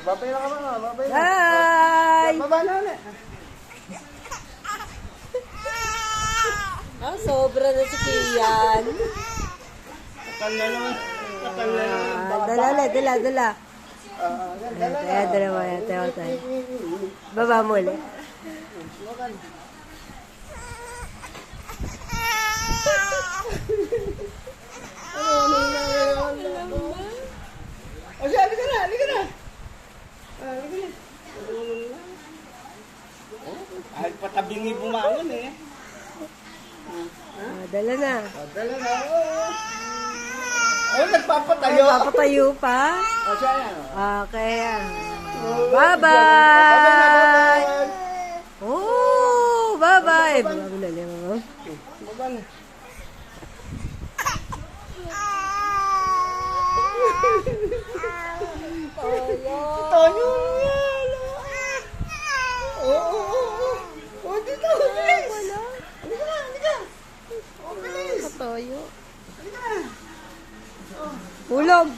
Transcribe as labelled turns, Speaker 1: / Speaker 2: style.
Speaker 1: Babay na ka ba? Babay na.
Speaker 2: Hi!
Speaker 1: Baba na ulit.
Speaker 2: Ah, sobra na si Kian.
Speaker 1: Takal na naman. Takal na naman.
Speaker 2: Dala. Dala mo yan. Tayo. Baba mo ulit.
Speaker 1: O siya, halika na. Halika na. Ay, patabingi bumangon eh.
Speaker 2: Dala na.
Speaker 1: Dala na. Oh, nagpapatayo.
Speaker 2: Papatayo pa?
Speaker 1: O siya yan.
Speaker 2: Okay.
Speaker 1: Bye-bye.
Speaker 2: Bye-bye! Oh, bye-bye! Baba mo na.
Speaker 1: Baba na. Toyo yan. Oh, dito. Bilis. Halika na. Oh, bilis.
Speaker 2: Katoyo.
Speaker 1: Halika na.
Speaker 2: Hulog!